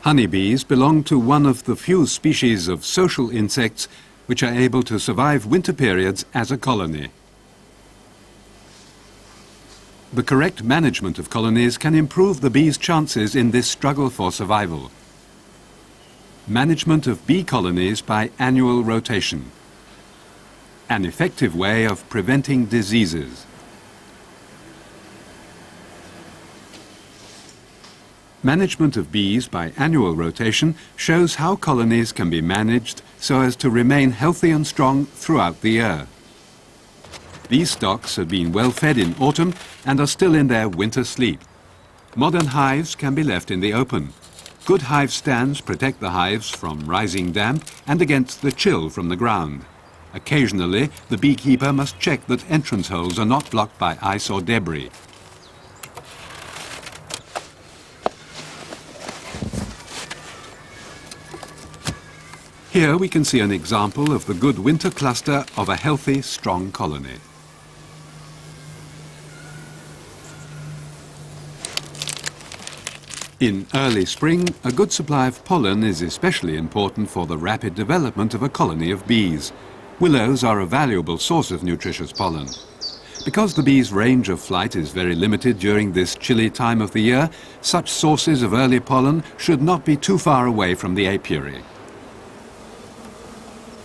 Honeybees belong to one of the few species of social insects which are able to survive winter periods as a colony. The correct management of colonies can improve the bees' chances in this struggle for survival. Management of bee colonies by annual rotation. An effective way of preventing diseases. Management of bees by annual rotation shows how colonies can be managed so as to remain healthy and strong throughout the year. These stocks have been well fed in autumn and are still in their winter sleep. Modern hives can be left in the open. Good hive stands protect the hives from rising damp and against the chill from the ground. Occasionally, the beekeeper must check that entrance holes are not blocked by ice or debris. Here we can see an example of the good winter cluster of a healthy, strong colony. In early spring, a good supply of pollen is especially important for the rapid development of a colony of bees. Willows are a valuable source of nutritious pollen. Because the bees' range of flight is very limited during this chilly time of the year, such sources of early pollen should not be too far away from the apiary.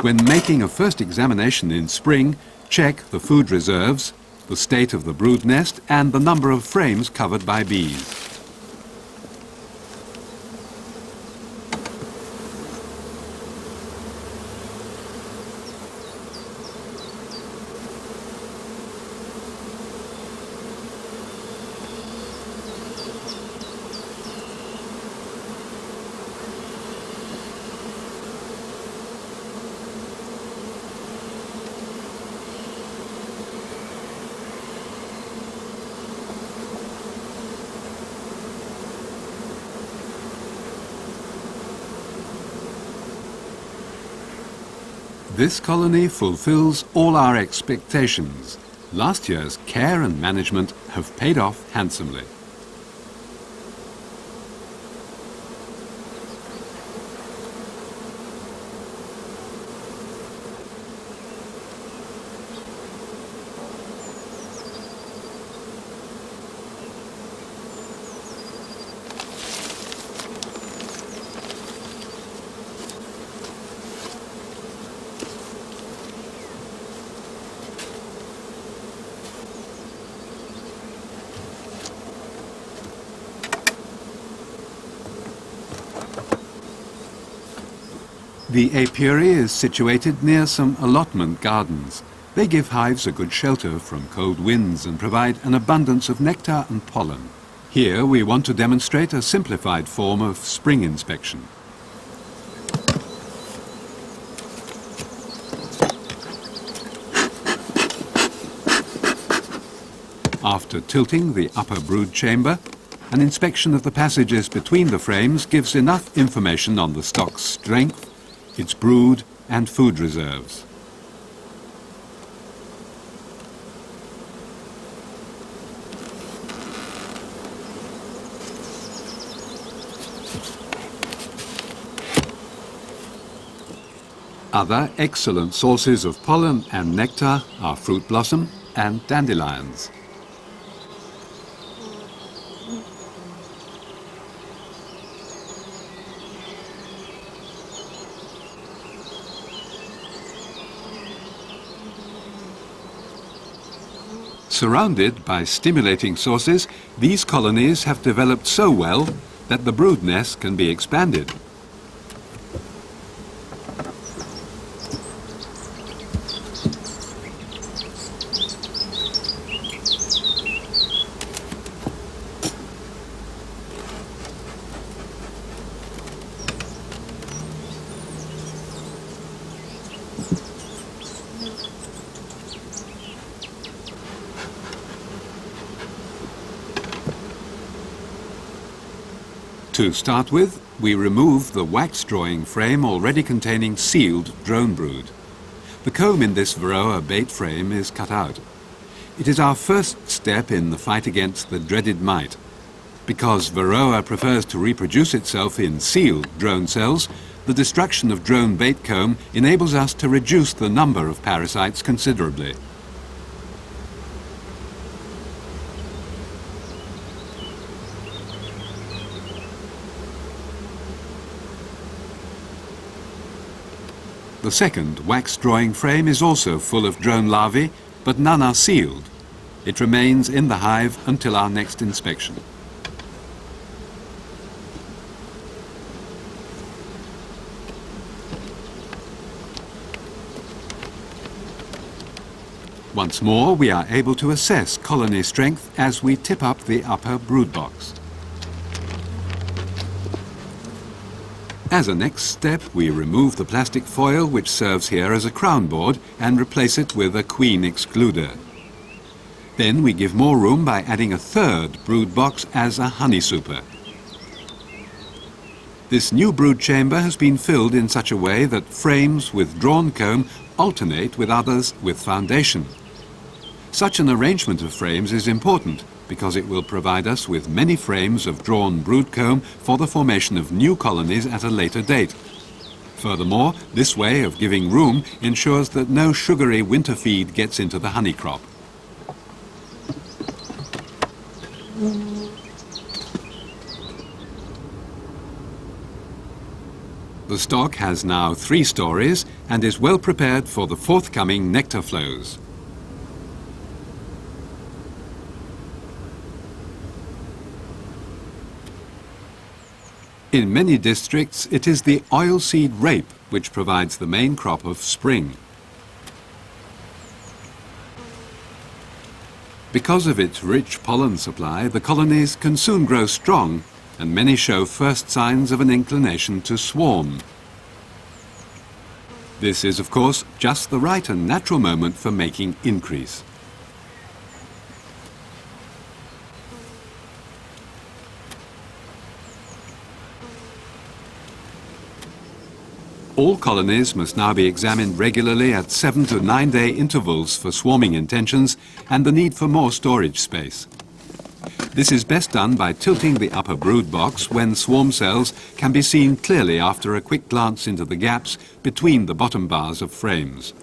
When making a first examination in spring, check the food reserves, the state of the brood nest and the number of frames covered by bees. This colony fulfills all our expectations. Last year's care and management have paid off handsomely. The apiary is situated near some allotment gardens. They give hives a good shelter from cold winds and provide an abundance of nectar and pollen. Here we want to demonstrate a simplified form of spring inspection. After tilting the upper brood chamber, an inspection of the passages between the frames gives enough information on the stock's strength, its brood and food reserves. Other excellent sources of pollen and nectar are fruit blossom and dandelions. Surrounded by stimulating sources, these colonies have developed so well that the brood nest can be expanded. To start with, we remove the wax drawing frame already containing sealed drone brood. The comb in this Varroa bait frame is cut out. It is our first step in the fight against the dreaded mite. Because Varroa prefers to reproduce itself in sealed drone cells, the destruction of drone bait comb enables us to reduce the number of parasites considerably. The second wax drawing frame is also full of drone larvae, but none are sealed. It remains in the hive until our next inspection. Once more, we are able to assess colony strength as we tip up the upper brood box. As a next step, we remove the plastic foil which serves here as a crown board and replace it with a queen excluder. Then we give more room by adding a third brood box as a honey super. This new brood chamber has been filled in such a way that frames with drawn comb alternate with others with foundation. Such an arrangement of frames is important because it will provide us with many frames of drawn brood comb for the formation of new colonies at a later date. Furthermore, this way of giving room ensures that no sugary winter feed gets into the honey crop. The stock has now 3 stories and is well prepared for the forthcoming nectar flows. In many districts, it is the oilseed rape which provides the main crop of spring. Because of its rich pollen supply, the colonies can soon grow strong, and many show first signs of an inclination to swarm. This is, of course, just the right and natural moment for making increase. All colonies must now be examined regularly at 7 to 9 day intervals for swarming intentions and the need for more storage space. This is best done by tilting the upper brood box when swarm cells can be seen clearly after a quick glance into the gaps between the bottom bars of frames.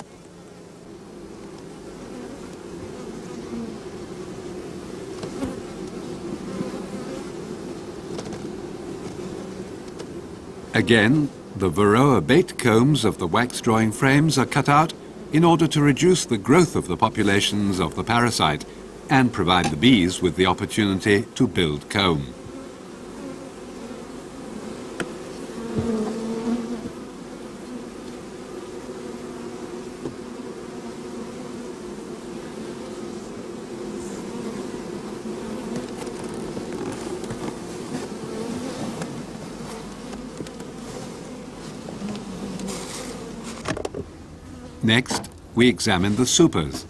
Again, the Varroa bait combs of the wax drawing frames are cut out in order to reduce the growth of the populations of the parasite and provide the bees with the opportunity to build comb. Next, we examine the supers.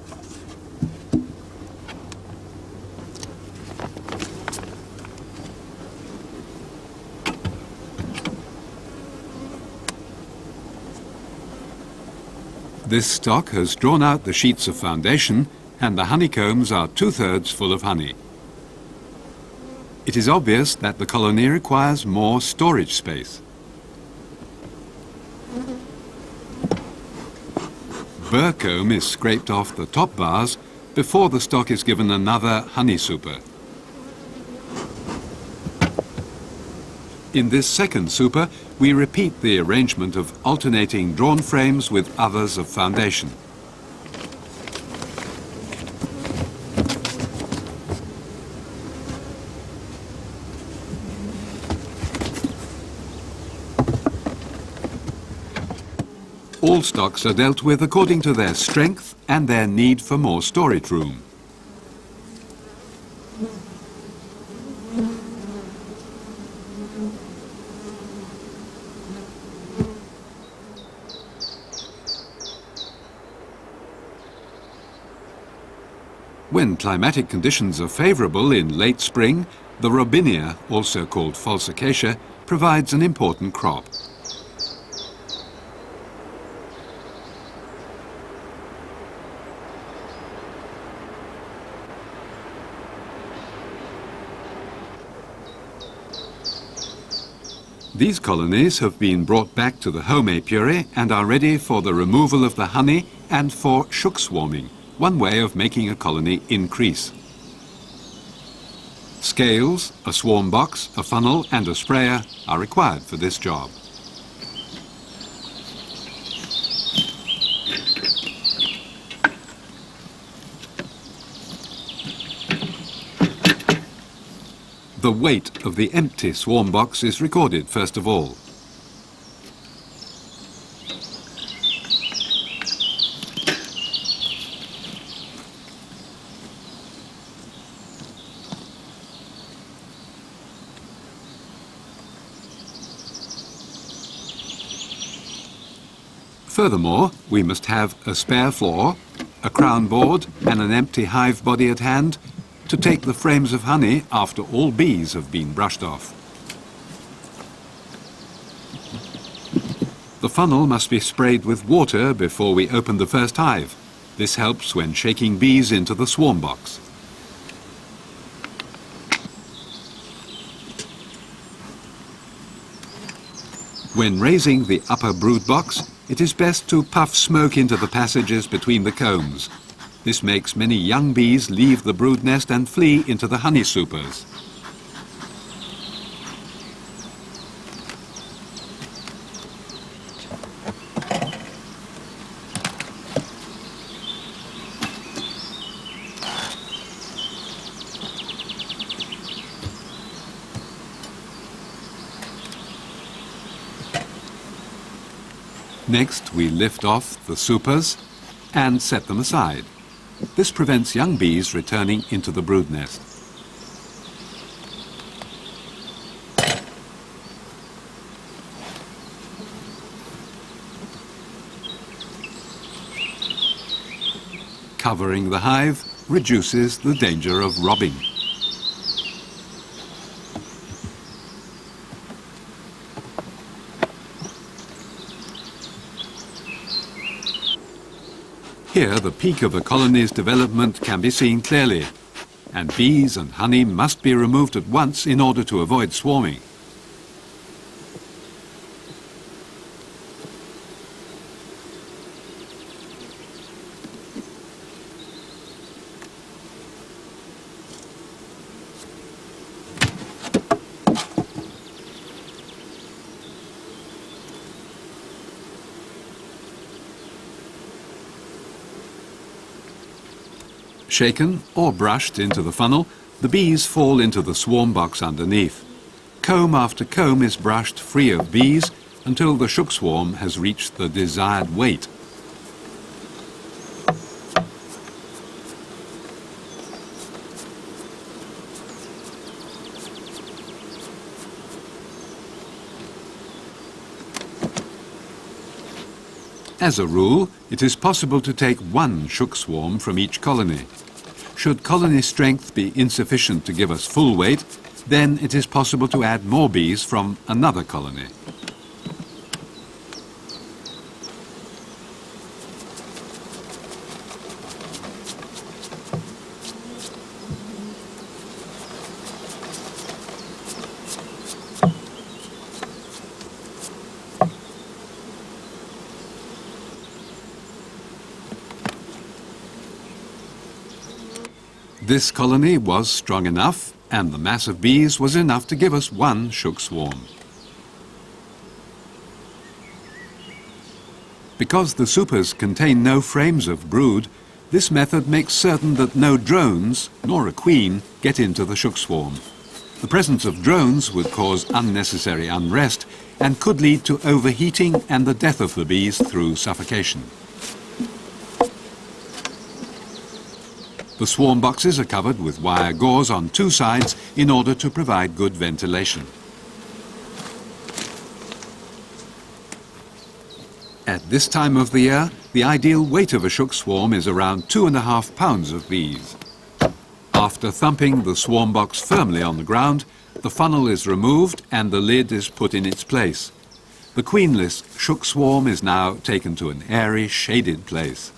This stock has drawn out the sheets of foundation and the honeycombs are 2/3 full of honey. It is obvious that the colony requires more storage space. Burr comb is scraped off the top bars before the stock is given another honey super. In this second super, we repeat the arrangement of alternating drawn frames with others of foundation. All stocks are dealt with according to their strength and their need for more storage room. When climatic conditions are favourable in late spring, the Robinia, also called false acacia, provides an important crop. These colonies have been brought back to the home apiary and are ready for the removal of the honey and for shook swarming, one way of making a colony increase. Scales, a swarm box, a funnel and a sprayer are required for this job. The weight of the empty swarm box is recorded first of all. Furthermore, we must have a spare floor, a crown board and an empty hive body at hand to take the frames of honey after all bees have been brushed off. The funnel must be sprayed with water before we open the first hive. This helps when shaking bees into the swarm box. When raising the upper brood box, it is best to puff smoke into the passages between the combs. This makes many young bees leave the brood nest and flee into the honey supers. Next, we lift off the supers and set them aside. This prevents young bees returning into the brood nest. Covering the hive reduces the danger of robbing. Here, the peak of a colony's development can be seen clearly, and bees and honey must be removed at once in order to avoid swarming. Shaken or brushed into the funnel, the bees fall into the swarm box underneath. Comb after comb is brushed free of bees until the shook swarm has reached the desired weight. As a rule, it is possible to take one shook swarm from each colony. Should colony strength be insufficient to give us full weight, then it is possible to add more bees from another colony. This colony was strong enough, and the mass of bees was enough to give us one shook swarm. Because the supers contain no frames of brood, this method makes certain that no drones, nor a queen, get into the shook swarm. The presence of drones would cause unnecessary unrest and could lead to overheating and the death of the bees through suffocation. The swarm boxes are covered with wire gauze on two sides in order to provide good ventilation. At this time of the year, the ideal weight of a shook swarm is around 2.5 pounds of bees. After thumping the swarm box firmly on the ground, the funnel is removed and the lid is put in its place. The queenless shook swarm is now taken to an airy, shaded place.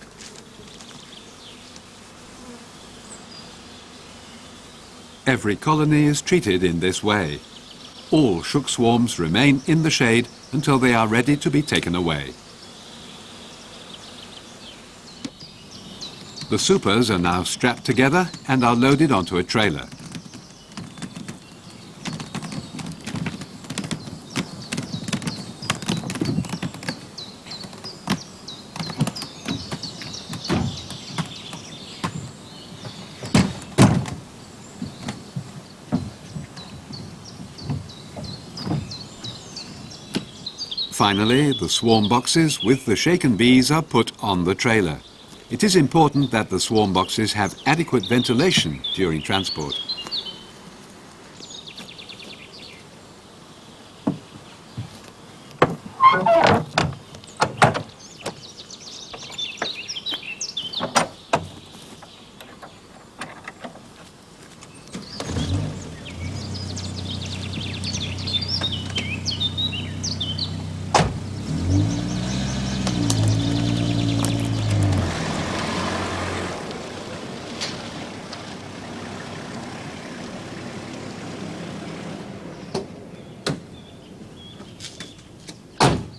Every colony is treated in this way. all shook swarms remain in the shade until they are ready to be taken away. The supers are now strapped together and are loaded onto a trailer. Finally, the swarm boxes with the shaken bees are put on the trailer. It is important that the swarm boxes have adequate ventilation during transport.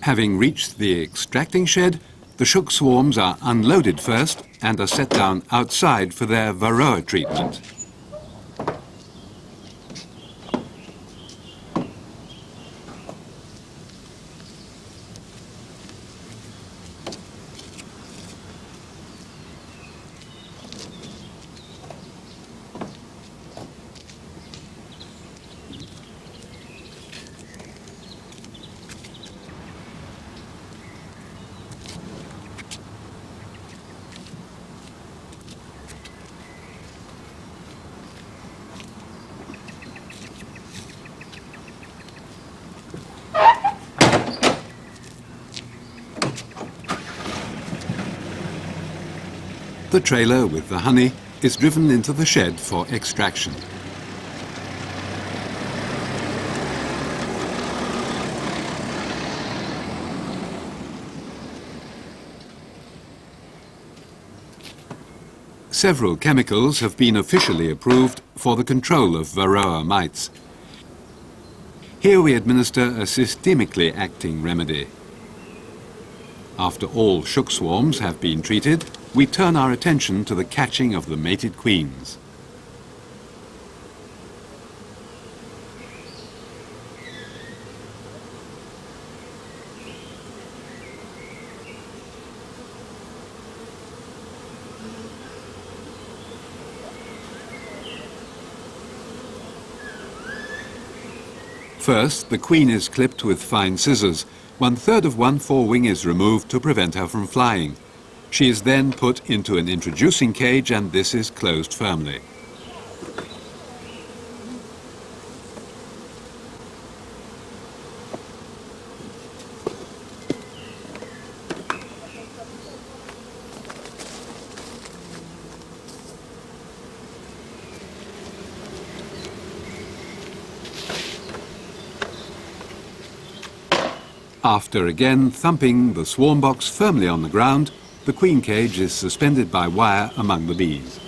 Having reached the extracting shed, the shook swarms are unloaded first and are set down outside for their Varroa treatment. The trailer with the honey is driven into the shed for extraction. Several chemicals have been officially approved for the control of Varroa mites. Here we administer a systemically acting remedy. After all shook swarms have been treated, we turn our attention to the catching of the mated queens. First, the queen is clipped with fine scissors. 1/3 of one forewing is removed to prevent her from flying. She is then put into an introducing cage and this is closed firmly. After again thumping the swarm box firmly on the ground, the queen cage is suspended by wire among the bees.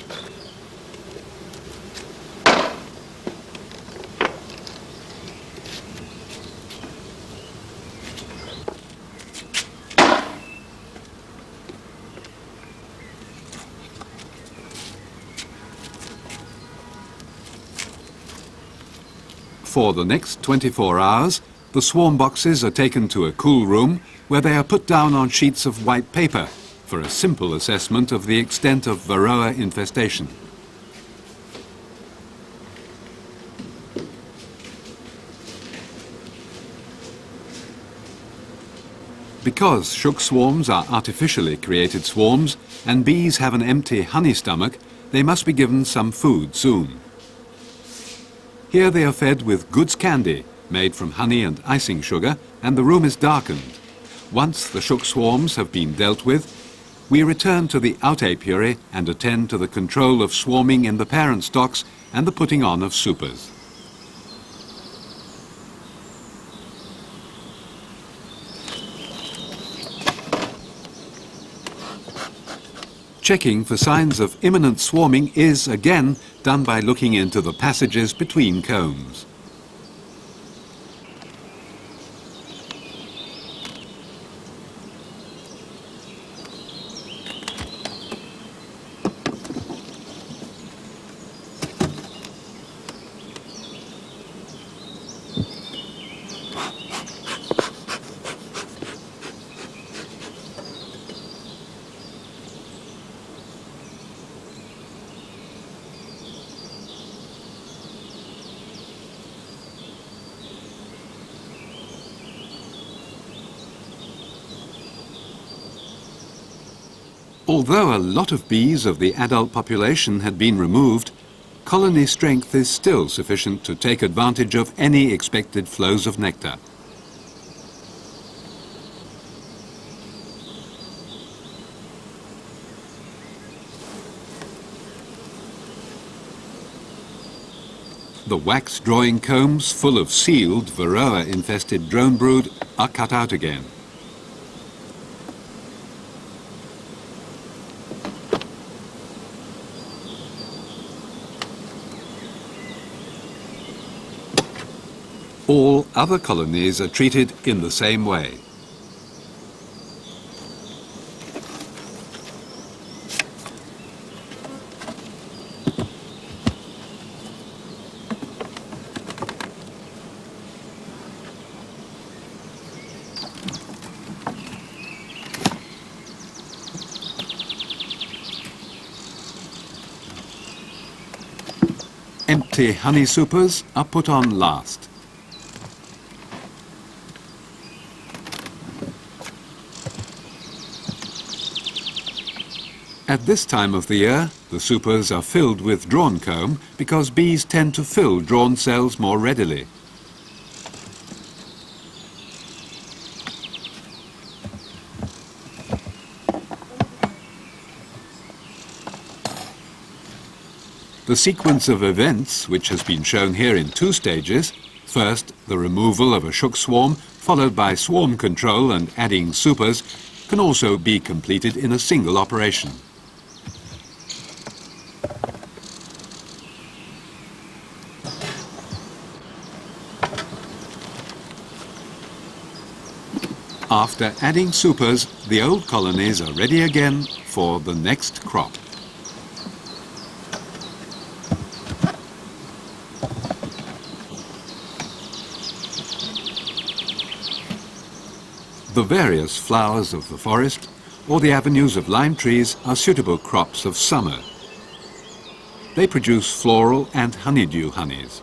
For the next 24 hours, the swarm boxes are taken to a cool room where they are put down on sheets of white paper for a simple assessment of the extent of Varroa infestation. Because shook swarms are artificially created swarms and bees have an empty honey stomach, they must be given some food soon. Here they are fed with goods candy, made from honey and icing sugar, and the room is darkened. Once the shook swarms have been dealt with, we return to the out apiary and attend to the control of swarming in the parent stocks and the putting on of supers. Checking for signs of imminent swarming is, again, done by looking into the passages between combs. Although a lot of bees of the adult population had been removed, colony strength is still sufficient to take advantage of any expected flows of nectar. The wax drawing combs full of sealed Varroa-infested drone brood are cut out again. All other colonies are treated in the same way. Empty honey supers are put on last. At this time of the year, the supers are filled with drawn comb because bees tend to fill drawn cells more readily. The sequence of events, which has been shown here in two stages, first the removal of a shook swarm, followed by swarm control and adding supers, can also be completed in a single operation. After adding supers, the old colonies are ready again for the next crop. The various flowers of the forest or the avenues of lime trees are suitable crops of summer. They produce floral and honeydew honeys.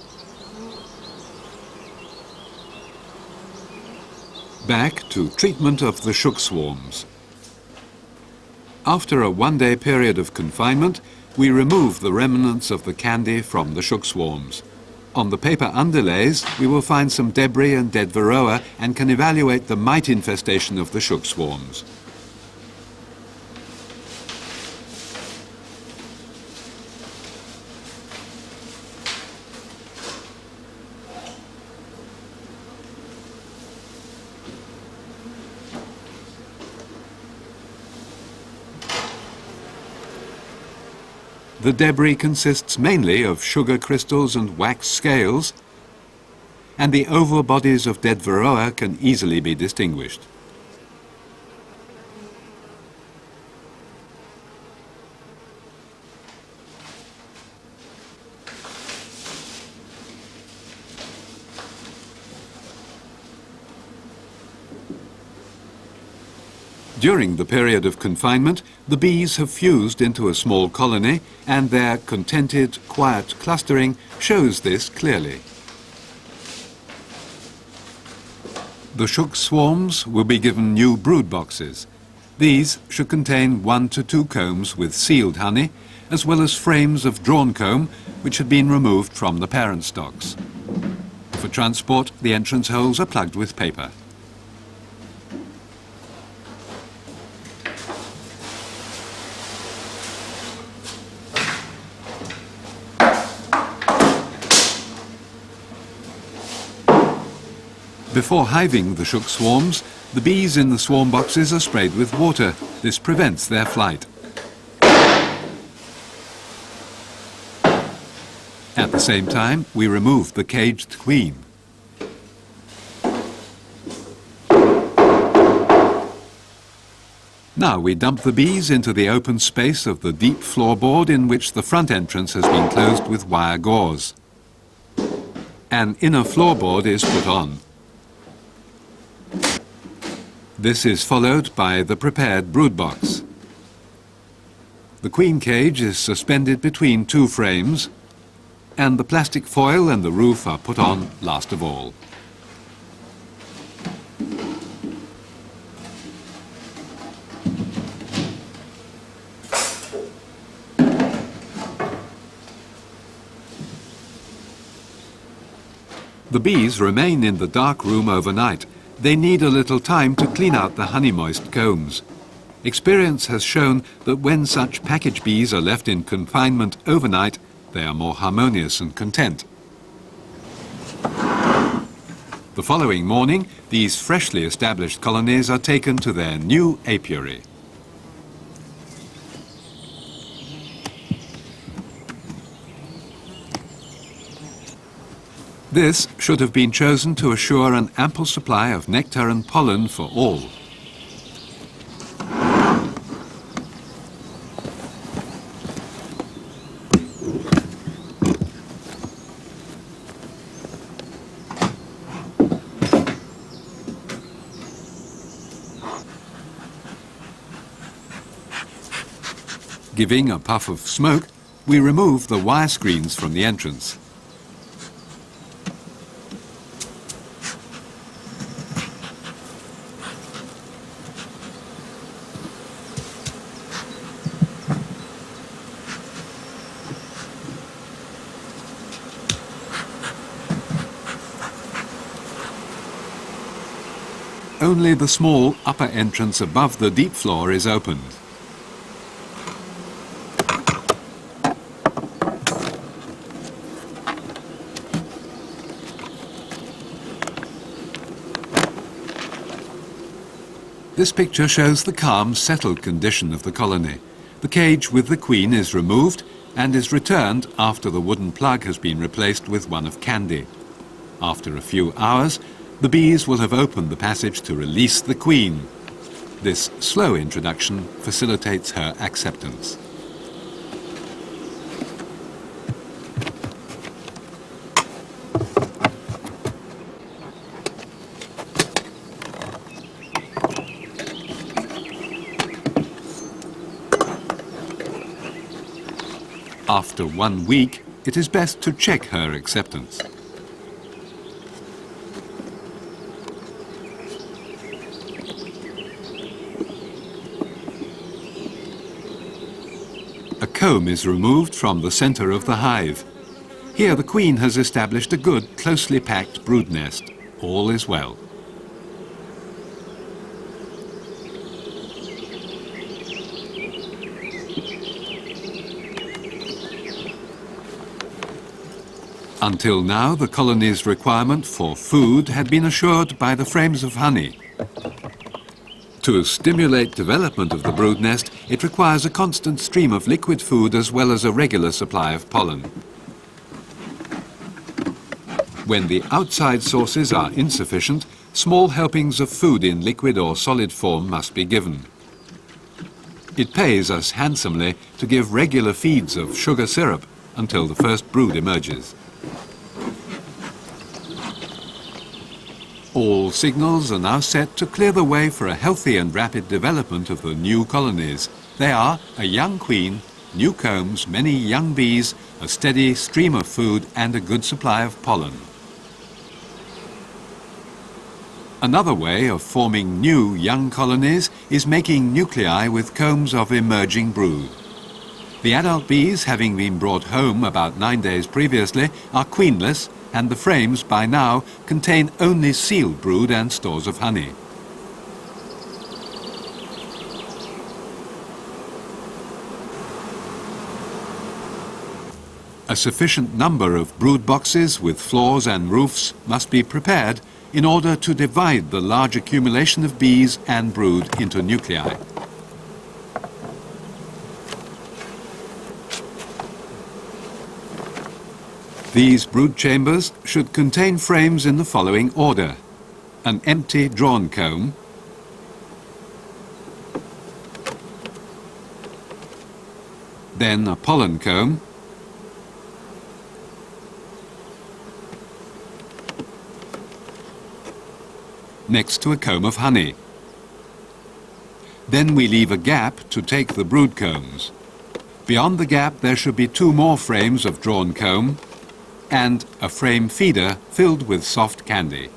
Back to treatment of the shook swarms. After a one-day period of confinement, we remove the remnants of the candy from the shook swarms. On the paper underlays, we will find some debris and dead varroa and can evaluate the mite infestation of the shook swarms. The debris consists mainly of sugar crystals and wax scales, and the oval bodies of dead varroa can easily be distinguished. During the period of confinement, the bees have fused into a small colony, and their contented, quiet clustering shows this clearly. The shook swarms will be given new brood boxes. These should contain 1 to 2 combs with sealed honey, as well as frames of drawn comb, which had been removed from the parent stocks. For transport, the entrance holes are plugged with paper. Before hiving the shook swarms, the bees in the swarm boxes are sprayed with water. This prevents their flight. At the same time, we remove the caged queen. Now we dump the bees into the open space of the deep floorboard in which the front entrance has been closed with wire gauze. An inner floorboard is put on. This is followed by the prepared brood box. The queen cage is suspended between 2 frames, and the plastic foil and the roof are put on last of all. The bees remain in the dark room overnight. They need a little time to clean out the honey-moist combs. Experience has shown that when such package bees are left in confinement overnight, they are more harmonious and content. The following morning, these freshly established colonies are taken to their new apiary. This should have been chosen to assure an ample supply of nectar and pollen for all. Giving a puff of smoke, we remove the wire screens from the entrance. Only the small upper entrance above the deep floor is opened. This picture shows the calm, settled condition of the colony. The cage with the queen is removed and is returned after the wooden plug has been replaced with one of candy. After a few hours, the bees will have opened the passage to release the queen. This slow introduction facilitates her acceptance. After 1 week, it is best to check her acceptance. A comb is removed from the center of the hive. Here the queen has established a good, closely packed brood nest. All is well. Until now, the colony's requirement for food had been assured by the frames of honey. To stimulate development of the brood nest, it requires a constant stream of liquid food as well as a regular supply of pollen. When the outside sources are insufficient, small helpings of food in liquid or solid form must be given. It pays us handsomely to give regular feeds of sugar syrup until the first brood emerges. All signals are now set to clear the way for a healthy and rapid development of the new colonies. They are a young queen, new combs, many young bees, a steady stream of food and a good supply of pollen. Another way of forming new young colonies is making nuclei with combs of emerging brood. The adult bees, having been brought home about 9 days previously, are queenless, and the frames by now contain only sealed brood and stores of honey. A sufficient number of brood boxes with floors and roofs must be prepared in order to divide the large accumulation of bees and brood into nuclei. These brood chambers should contain frames in the following order: an empty drawn comb, then a pollen comb, next to a comb of honey. Then we leave a gap to take the brood combs. Beyond the gap there should be 2 more frames of drawn comb and a frame feeder filled with soft candy.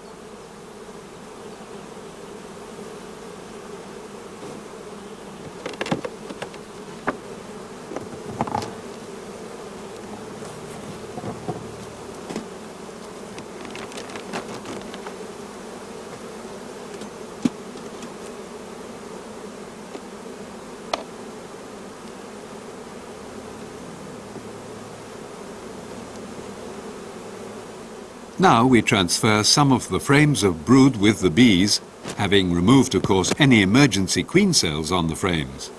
Now we transfer some of the frames of brood with the bees, having removed, of course, any emergency queen cells on the frames.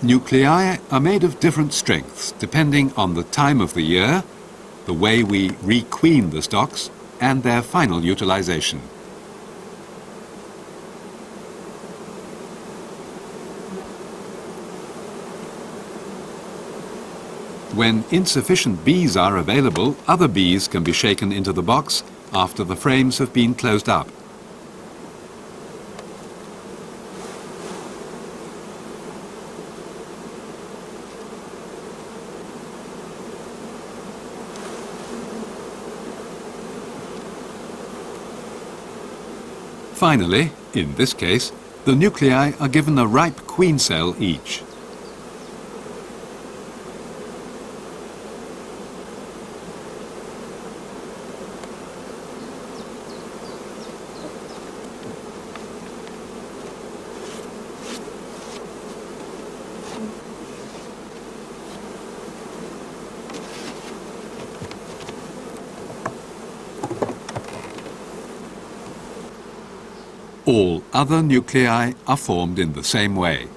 Nuclei are made of different strengths depending on the time of the year, the way we requeen the stocks, and their final utilization. When insufficient bees are available, other bees can be shaken into the box after the frames have been closed up. Finally, in this case, the nuclei are given a ripe queen cell each. All other nuclei are formed in the same way.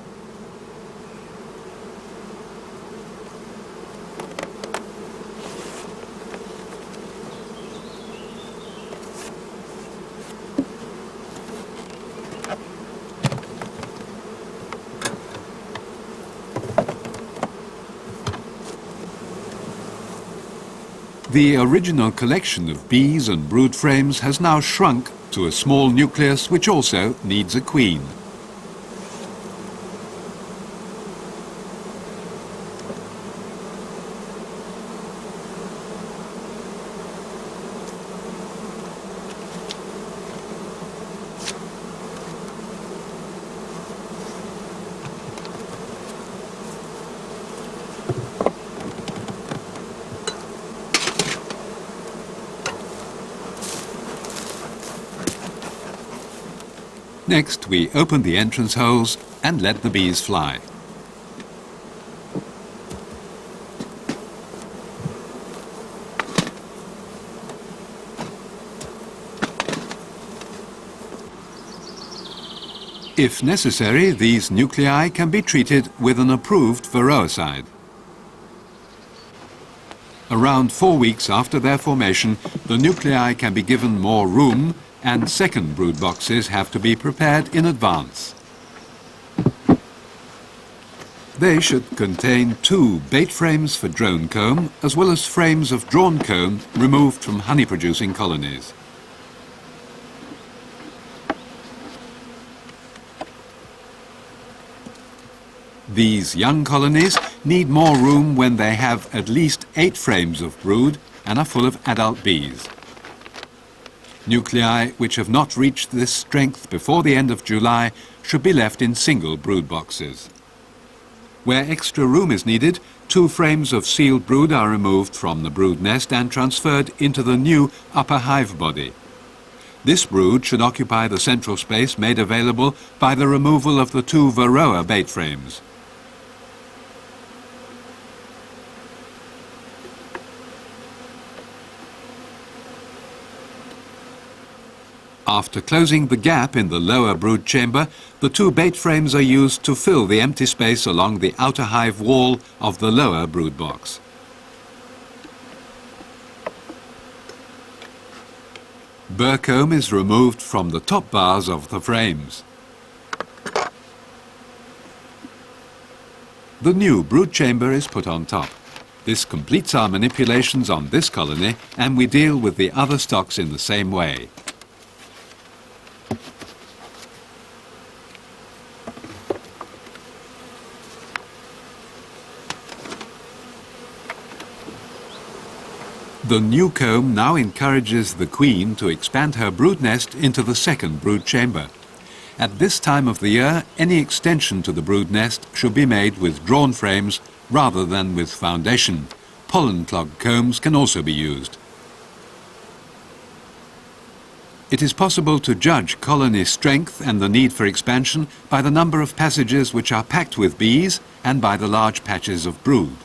The original collection of bees and brood frames has now shrunk to a small nucleus which also needs a queen. Next, we open the entrance holes and let the bees fly. If necessary, these nuclei can be treated with an approved varroacide. Around 4 weeks after their formation, the nuclei can be given more room, and second brood boxes have to be prepared in advance. They should contain 2 bait frames for drone comb, as well as frames of drawn comb removed from honey-producing colonies. These young colonies need more room when they have at least 8 frames of brood and are full of adult bees. Nuclei which have not reached this strength before the end of July should be left in single brood boxes. Where extra room is needed, 2 frames of sealed brood are removed from the brood nest and transferred into the new upper hive body. This brood should occupy the central space made available by the removal of the 2 Varroa bait frames. After closing the gap in the lower brood chamber, the 2 bait frames are used to fill the empty space along the outer hive wall of the lower brood box. Burr comb is removed from the top bars of the frames. The new brood chamber is put on top. This completes our manipulations on this colony, and we deal with the other stocks in the same way. The new comb now encourages the queen to expand her brood nest into the second brood chamber. At this time of the year, any extension to the brood nest should be made with drawn frames rather than with foundation. Pollen-clogged combs can also be used. It is possible to judge colony strength and the need for expansion by the number of passages which are packed with bees and by the large patches of brood.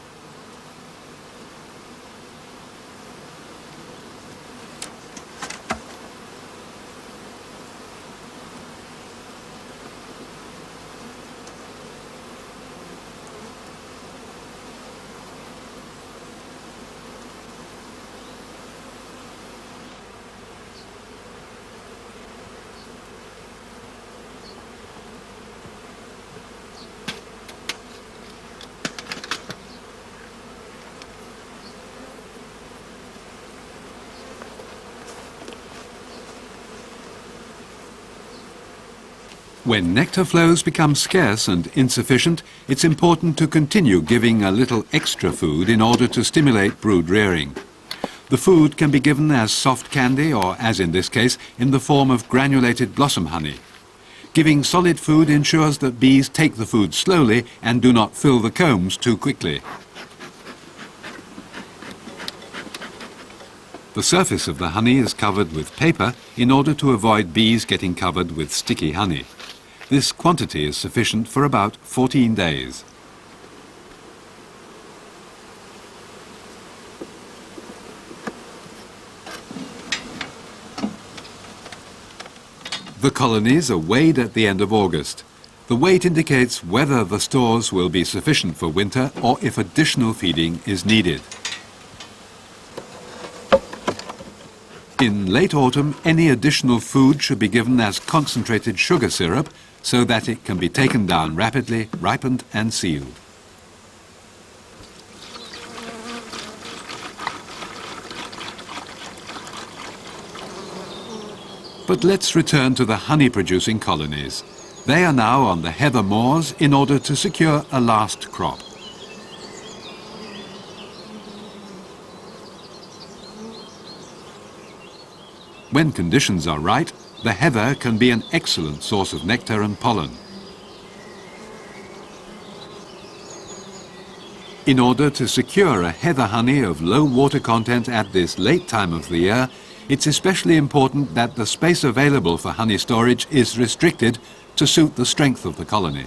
When nectar flows become scarce and insufficient, it's important to continue giving a little extra food in order to stimulate brood rearing. The food can be given as soft candy or, as in this case, in the form of granulated blossom honey. Giving solid food ensures that bees take the food slowly and do not fill the combs too quickly. The surface of the honey is covered with paper in order to avoid bees getting covered with sticky honey. This quantity is sufficient for about 14 days. The colonies are weighed at the end of August. The weight indicates whether the stores will be sufficient for winter or if additional feeding is needed. In late autumn, any additional food should be given as concentrated sugar syrup so that it can be taken down rapidly, ripened and sealed. But let's return to the honey-producing colonies. They are now on the heather moors in order to secure a last crop. When conditions are right, the heather can be an excellent source of nectar and pollen. In order to secure a heather honey of low water content at this late time of the year, it's especially important that the space available for honey storage is restricted to suit the strength of the colony.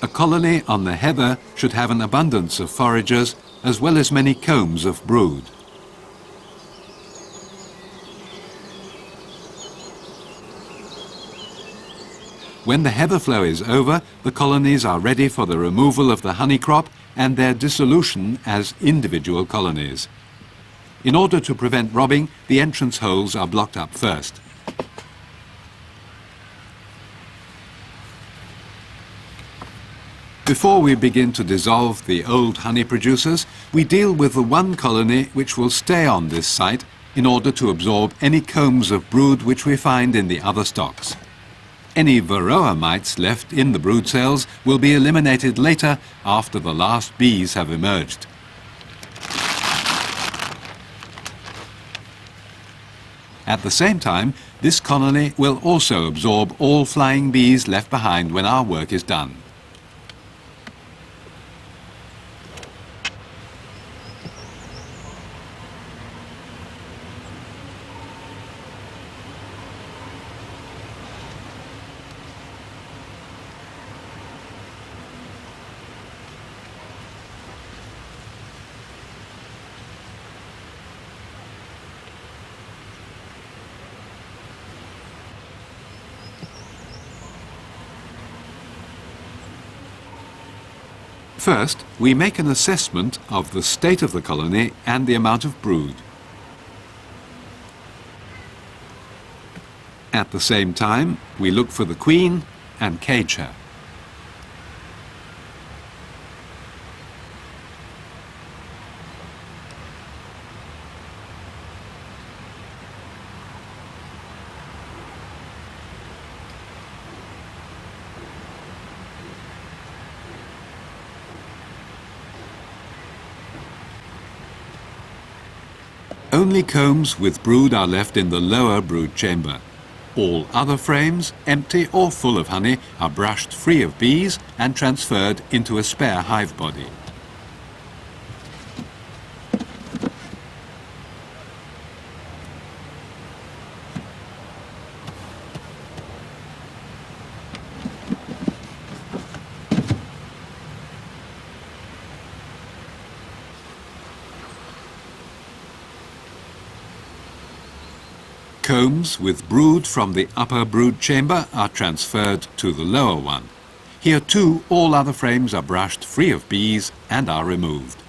A colony on the heather should have an abundance of foragers as well as many combs of brood. When the heather flow is over, the colonies are ready for the removal of the honey crop and their dissolution as individual colonies. In order to prevent robbing, the entrance holes are blocked up first. Before we begin to dissolve the old honey producers, we deal with the one colony which will stay on this site in order to absorb any combs of brood which we find in the other stocks. Any varroa mites left in the brood cells will be eliminated later after the last bees have emerged. At the same time, this colony will also absorb all flying bees left behind when our work is done. First, we make an assessment of the state of the colony and the amount of brood. At the same time, we look for the queen and cage her. Only combs with brood are left in the lower brood chamber. All other frames, empty or full of honey, are brushed free of bees and transferred into a spare hive body. Combs with brood from the upper brood chamber are transferred to the lower one. Here too, all other frames are brushed free of bees and are removed.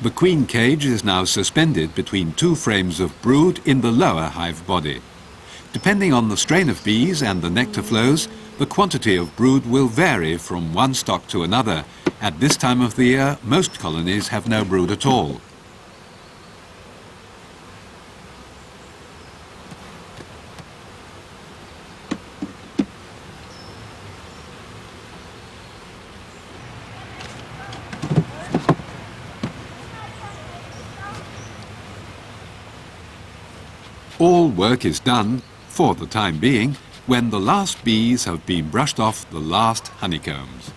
The queen cage is now suspended between two frames of brood in the lower hive body. Depending on the strain of bees and the nectar flows, the quantity of brood will vary from one stock to another. At this time of the year, most colonies have no brood at all. All work is done, for the time being, when the last bees have been brushed off the last honeycombs.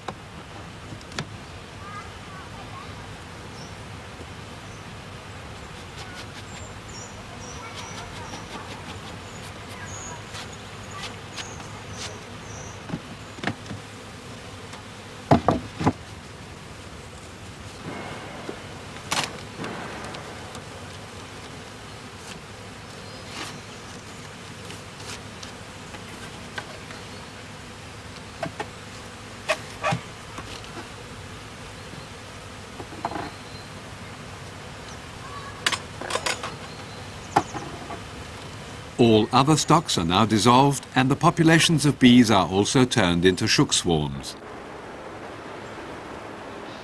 All other stocks are now dissolved and the populations of bees are also turned into shook swarms.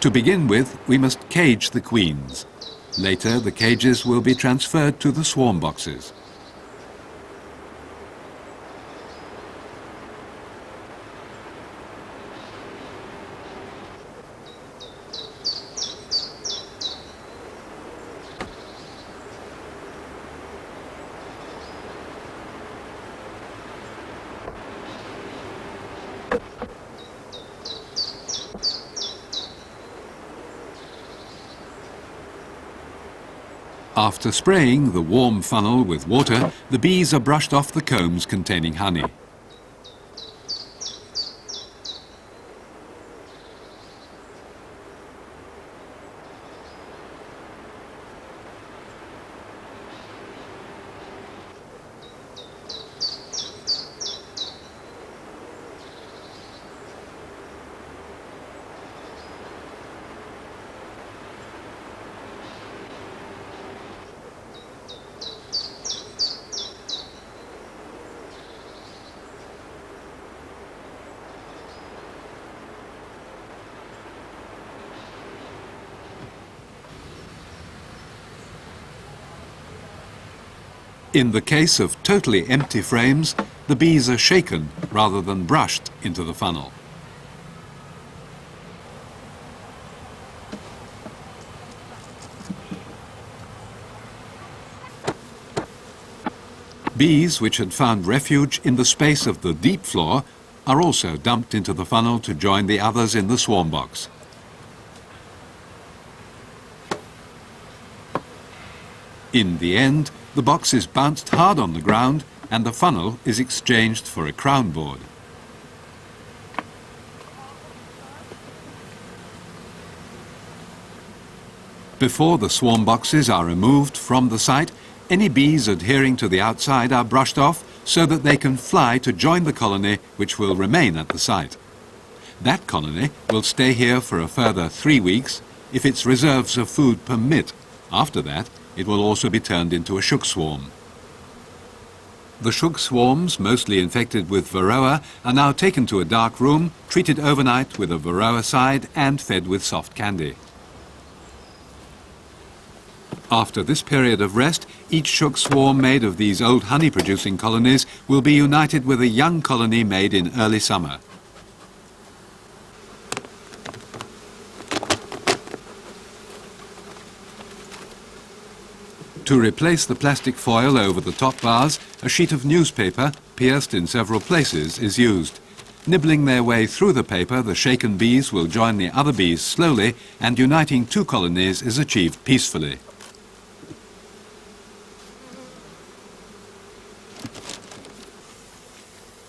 To begin with, we must cage the queens. Later, the cages will be transferred to the swarm boxes. After spraying the warm funnel with water, the bees are brushed off the combs containing honey. In the case of totally empty frames, the bees are shaken rather than brushed into the funnel. Bees which had found refuge in the space of the deep floor are also dumped into the funnel to join the others in the swarm box. In the end, the box is bounced hard on the ground and the funnel is exchanged for a crown board. Before the swarm boxes are removed from the site, any bees adhering to the outside are brushed off so that they can fly to join the colony which will remain at the site. That colony will stay here for a further 3 weeks if its reserves of food permit. After that, it will also be turned into a shook swarm. The shook swarms, mostly infected with varroa, are now taken to a dark room, treated overnight with a varroacide and fed with soft candy. After this period of rest, each shook swarm made of these old honey-producing colonies will be united with a young colony made in early summer. To replace the plastic foil over the top bars, a sheet of newspaper, pierced in several places, is used. Nibbling their way through the paper, the shaken bees will join the other bees slowly, and uniting two colonies is achieved peacefully.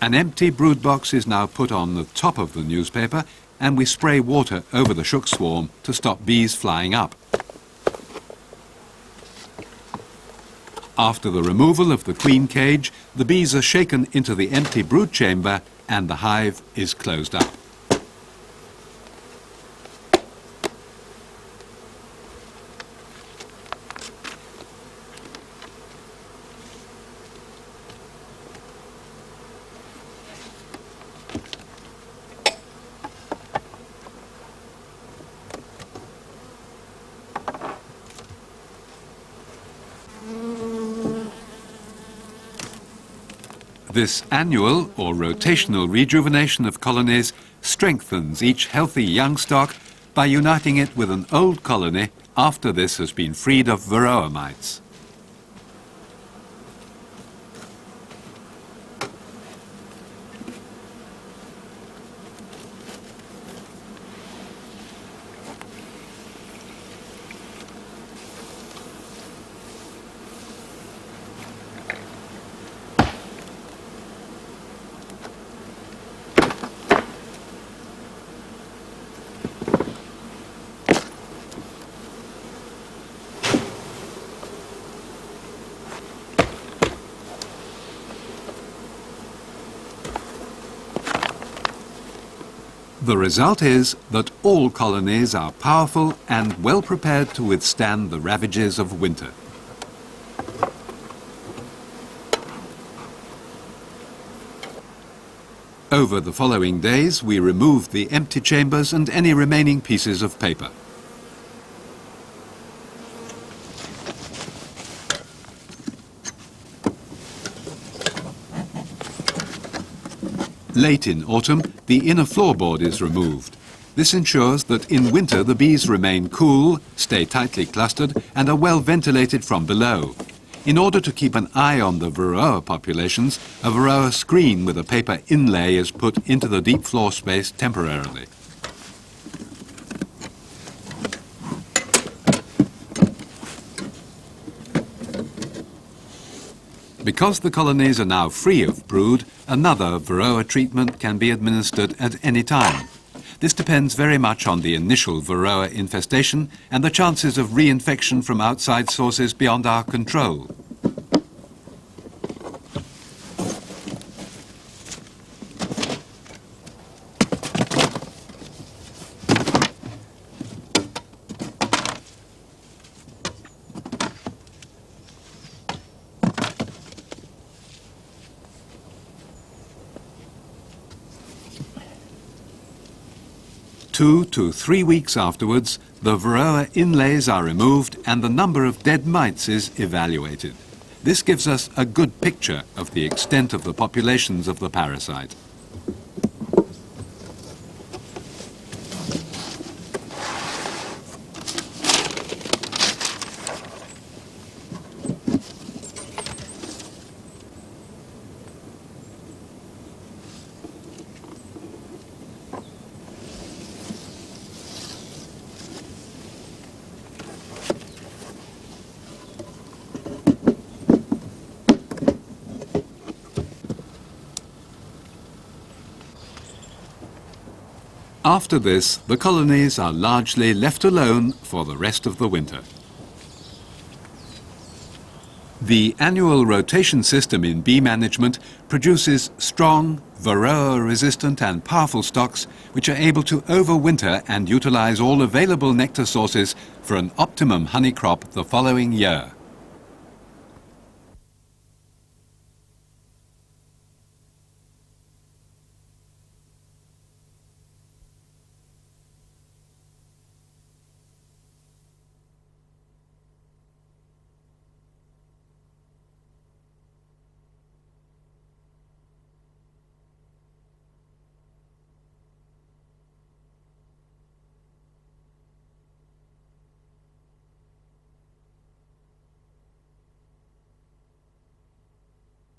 An empty brood box is now put on the top of the newspaper, and we spray water over the shook swarm to stop bees flying up. After the removal of the queen cage, the bees are shaken into the empty brood chamber and the hive is closed up. This annual or rotational rejuvenation of colonies strengthens each healthy young stock by uniting it with an old colony after this has been freed of varroa mites. The result is that all colonies are powerful and well prepared to withstand the ravages of winter. Over the following days, we removed the empty chambers and any remaining pieces of paper. Late in autumn, the inner floorboard is removed. This ensures that in winter the bees remain cool, stay tightly clustered, and are well ventilated from below. In order to keep an eye on the varroa populations, a varroa screen with a paper inlay is put into the deep floor space temporarily. Because the colonies are now free of brood, another varroa treatment can be administered at any time. This depends very much on the initial varroa infestation and the chances of reinfection from outside sources beyond our control. Two to 3 weeks afterwards, the varroa inlays are removed and the number of dead mites is evaluated. This gives us a good picture of the extent of the populations of the parasite. After this, the colonies are largely left alone for the rest of the winter. The annual rotation system in bee management produces strong, varroa-resistant and powerful stocks which are able to overwinter and utilize all available nectar sources for an optimum honey crop the following year.